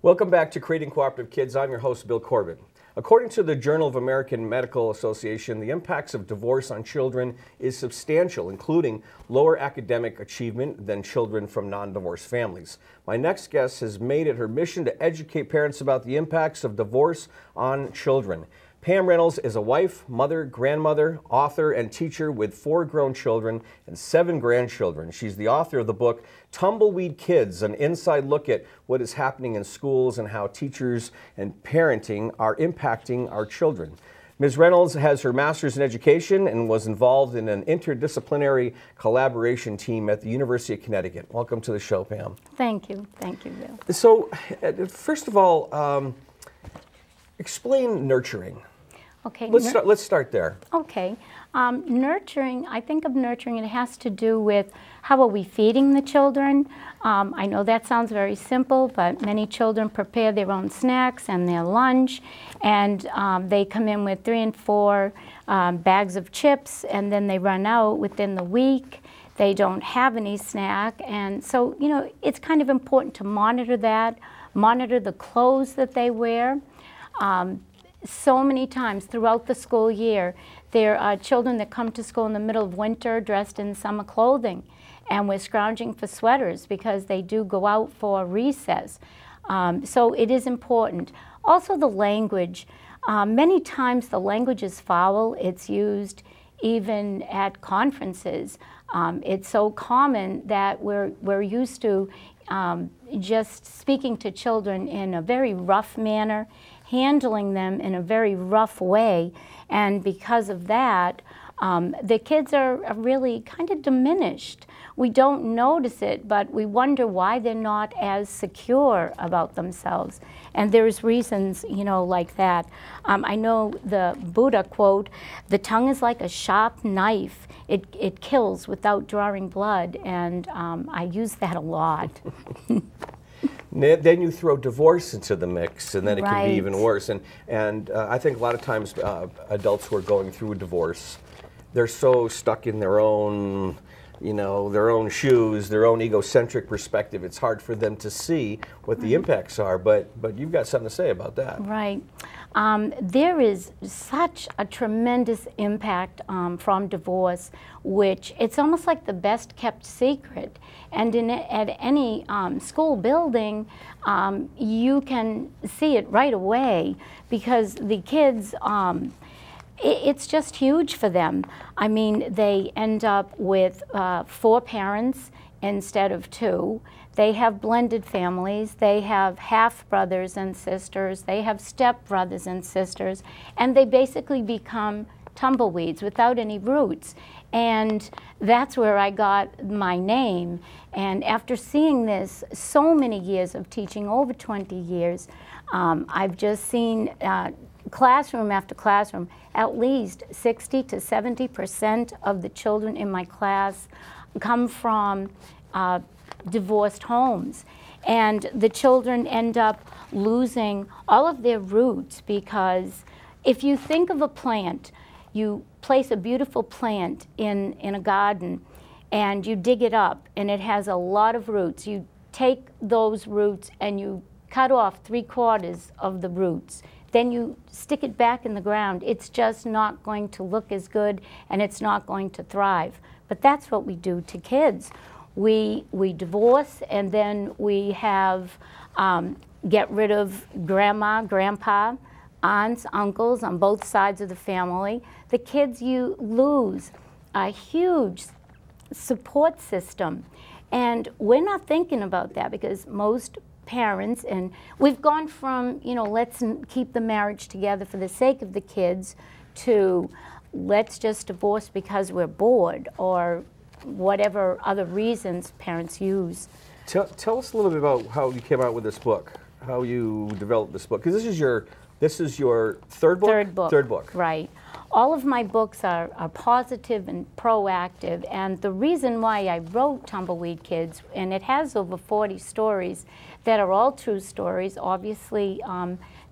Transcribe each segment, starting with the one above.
Welcome back to Creating Cooperative Kids. I'm your host, Bill Corbett. According to the Journal of American Medical Association, the impacts of divorce on children is substantial, including lower academic achievement than children from non-divorced families. My next guest has made it her mission to educate parents about the impacts of divorce on children. Pam Reynolds is a wife, mother, grandmother, author, and teacher with 4 grown children and 7 grandchildren. She's the author of the book Tumbleweed Kids, an inside look at what is happening in schools and how teachers and parenting are impacting our children. Ms. Reynolds has her master's in education and was involved in an interdisciplinary collaboration team at the University of Connecticut. Welcome to the show, Pam. Thank you. Thank you, Bill. So, first of all, explain nurturing. Okay. Let's start there. Okay. Nurturing, I think of nurturing, it has to do with how are we feeding the children. I know that sounds very simple, but many children prepare their own snacks and their lunch, and they come in with 3 and 4 bags of chips, and then they run out within the week. They don't have any snack, and so, you know, it's kind of important to monitor that, monitor the clothes that they wear. So many times throughout the school year, there are children that come to school in the middle of winter dressed in summer clothing, and we're scrounging for sweaters because they do go out for recess. So it is important. Also the language. Many times the language is foul. It's used even at conferences. It's so common that we're used to just speaking to children in a very rough manner, handling them in a very rough way, and because of that, the kids are really kind of diminished. We don't notice it, but we wonder why they're not as secure about themselves. And there's reasons, you know, like that. I know the Buddha quote, "The tongue is like a sharp knife. It kills without drawing blood," and I use that a lot. Then you throw divorce into the mix, and then it can be Right. even worse. And I think a lot of times adults who are going through a divorce, they're so stuck in their own, you know, their own shoes, their own egocentric perspective. It's hard for them to see what the impacts are. But you've got something to say about that. Right. There is such a tremendous impact from divorce, which it's almost like the best kept secret. And at any school building, you can see it right away because the kids, it's just huge for them. I mean, they end up with 4 parents instead of 2. They have blended families. They have half brothers and sisters. They have step brothers and sisters. And they basically become tumbleweeds without any roots. And that's where I got my name. And after seeing this, so many years of teaching, over 20 years, I've just seen classroom after classroom, at least 60 to 70% of the children in my class come from divorced homes. And the children end up losing all of their roots because if you think of a plant, you place a beautiful plant in a garden and you dig it up and it has a lot of roots. You take those roots and you cut off 3/4 of the roots. Then you stick it back in the ground. It's just not going to look as good and it's not going to thrive. But that's what we do to kids. We divorce and then we have get rid of grandma, grandpa, aunts, uncles on both sides of the family. The kids, you lose a huge support system. And we're not thinking about that because most parents, and we've gone from, you know, let's keep the marriage together for the sake of the kids to let's just divorce because we're bored or whatever other reasons parents use. Tell us a little bit about how you came out with this book, how you developed this book, because this is your third book? Third book. Right. All of my books are positive and proactive, and the reason why I wrote Tumbleweed Kids, and it has over 40 stories that are all true stories, obviously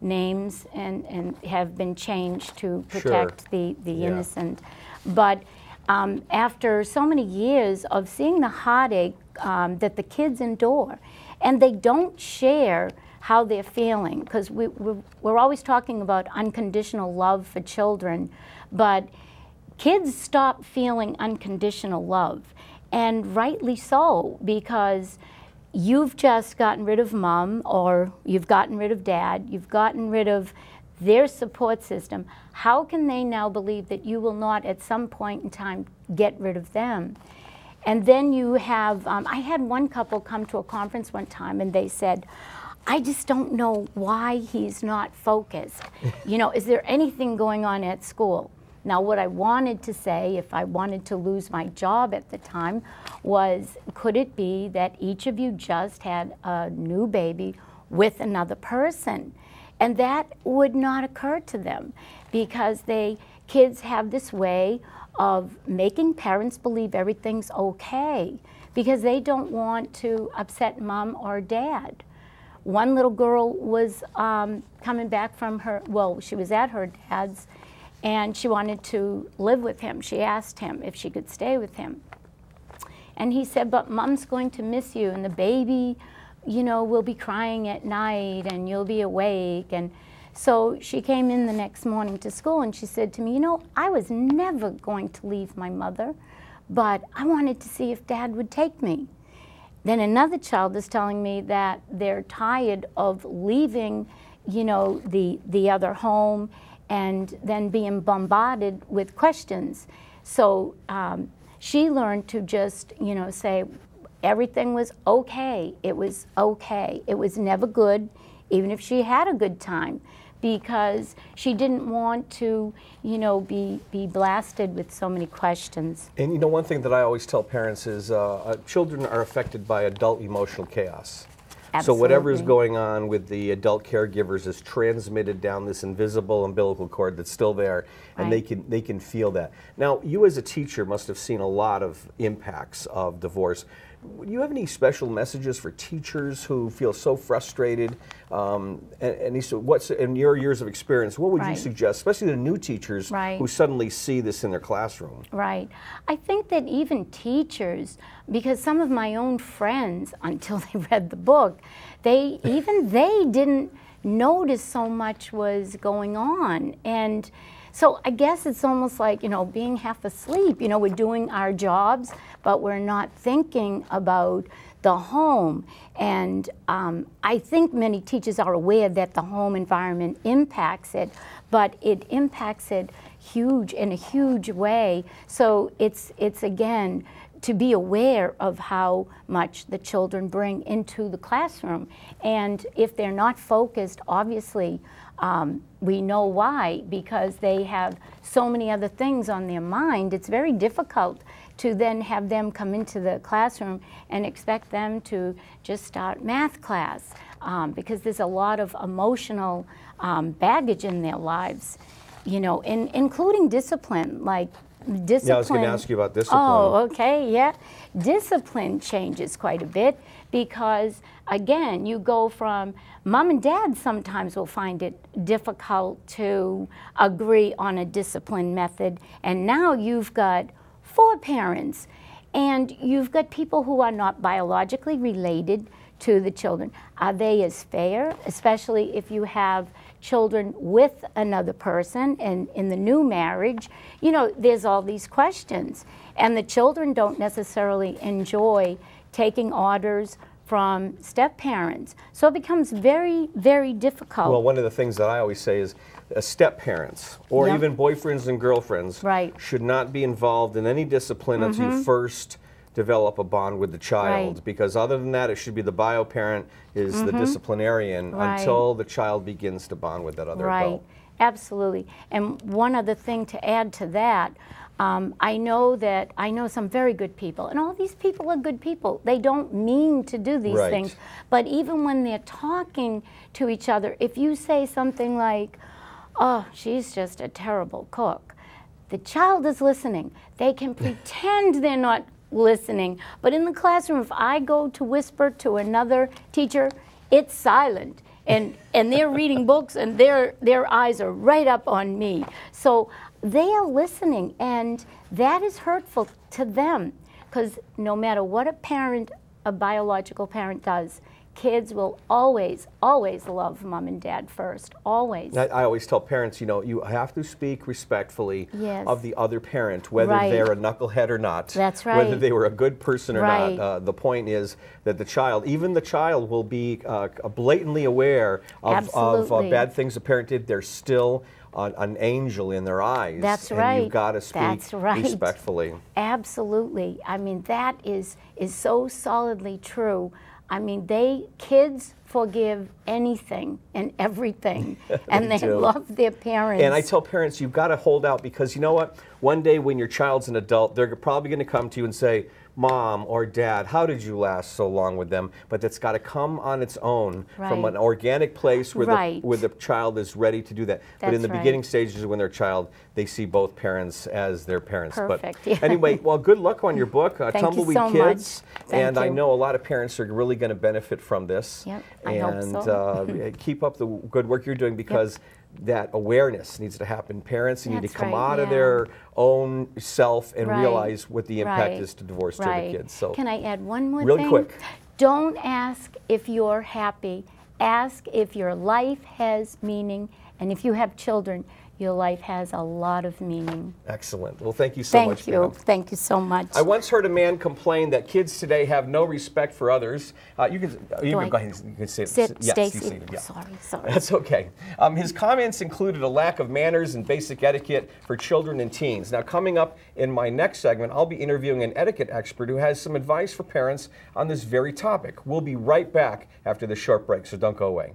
names and have been changed to protect the innocent. But after so many years of seeing the heartache that the kids endure, and they don't share how they're feeling, because we're always talking about unconditional love for children, but kids stop feeling unconditional love, and rightly so, because you've just gotten rid of mom, or you've gotten rid of dad, you've gotten rid of their support system. How can they now believe that you will not at some point in time get rid of them? And then you have, I had one couple come to a conference one time and they said, I just don't know why he's not focused. You know, is there anything going on at school? Now, what I wanted to say, if I wanted to lose my job at the time, was could it be that each of you just had a new baby with another person? And that would not occur to them, because kids have this way of making parents believe everything's okay, because they don't want to upset mom or dad. One little girl was coming back from she was at her dad's, and she wanted to live with him. She asked him if she could stay with him. And he said, but mom's going to miss you, and the baby, you know, will be crying at night, and you'll be awake. And so she came in the next morning to school, and she said to me, you know, I was never going to leave my mother, but I wanted to see if Dad would take me. Then another child is telling me that they're tired of leaving, you know, the other home and then being bombarded with questions. So she learned to just, you know, say everything was okay. It was okay. It was never good, even if she had a good time, because she didn't want to, you know, be blasted with so many questions. And you know, one thing that I always tell parents is children are affected by adult emotional chaos. Absolutely. So whatever is going on with the adult caregivers is transmitted down this invisible umbilical cord that's still there, and Right. they can feel that. Now, you as a teacher must have seen a lot of impacts of divorce. Do you have any special messages for teachers who feel so frustrated? What's in your years of experience? What would you Right. suggest, especially the new teachers Right. who suddenly see this in their classroom? Right. I think that even teachers, because some of my own friends, until they read the book, they didn't notice so much was going on. And so I guess it's almost like, you know, being half asleep. You know, we're doing our jobs, but we're not thinking about the home. And I think many teachers are aware that the home environment impacts it, but it impacts it in a huge way. So it's again, to be aware of how much the children bring into the classroom. And if they're not focused, obviously, we know why, because they have so many other things on their mind. It's very difficult to then have them come into the classroom and expect them to just start math class, because there's a lot of emotional baggage in their lives, you know, including discipline, like discipline. Yeah, I was going to ask you about discipline. Oh, okay, yeah. Discipline changes quite a bit, because again, you go from mom and dad sometimes will find it difficult to agree on a discipline method, and now you've got 4 parents, and you've got people who are not biologically related to the children. Are they as fair, especially if you have children with another person and in the new marriage? You know, there's all these questions, and the children don't necessarily enjoy taking orders from step-parents. So it becomes very, very difficult. Well, one of the things that I always say is step-parents or Yep. even boyfriends and girlfriends Right. should not be involved in any discipline until you first develop a bond with the child. Right. Because other than that, it should be the bio-parent is the disciplinarian Right. until the child begins to bond with that other Right, adult. absolutely. And one other thing to add to that, I know some very good people, and all these people are good people. They don't mean to do these Right. things, but even when they're talking to each other, if you say something like, oh, she's just a terrible cook, the child is listening. They can pretend they're not listening, but in the classroom, if I go to whisper to another teacher, it's silent. And they're reading books, and their eyes are right up on me. So they are listening, and that is hurtful to them, because no matter what a biological parent does, kids will always, always love mom and dad first, always. I always tell parents, you know, you have to speak respectfully Yes. of the other parent, whether Right. they're a knucklehead or not. That's Whether right. they were a good person or Right. not. The point is that the child, even the child, will be blatantly aware of Absolutely. bad things the parent did. They're still an angel in their eyes. That's and right. you've got to speak That's right. respectfully. Absolutely. I mean, that is so solidly true. I mean, kids forgive anything and everything, and they do. love their parents. And I tell parents, you've got to hold out, because you know what? One day when your child's an adult, they're probably going to come to you and say, Mom or Dad, how did you last so long with them? But that's got to come on its own from Right. an organic place where, Right. where the child is ready to do that. But in the That's beginning right. stages when they're a child, they see both parents as their parents. Perfect, But yeah. anyway, well, good luck on your book, Thank you Tumbleweed so Kids. much. Thank And I you. know a lot of parents are really going to benefit from this. Yep, I hope And so. keep up the good work you're doing, because that awareness needs to happen. Parents need to That's come right, out of yeah. their own self and Right, realize what the impact right, is to divorce to right. the kids. So Can I add one more Really thing? quick. Don't ask if you're happy. Ask if your life has meaning, and if you have children, your life has a lot of meaning. excellent. Well, thank you so much. Thank you. Pam. Thank you so much. I once heard a man complain that kids today have no respect for others. You can go ahead. You can sit. Sit, yes, stay be seated. seated. Yeah. Sorry. That's okay. His comments included a lack of manners and basic etiquette for children and teens. Now, coming up in my next segment, I'll be interviewing an etiquette expert who has some advice for parents on this very topic. We'll be right back after this short break, so don't go away.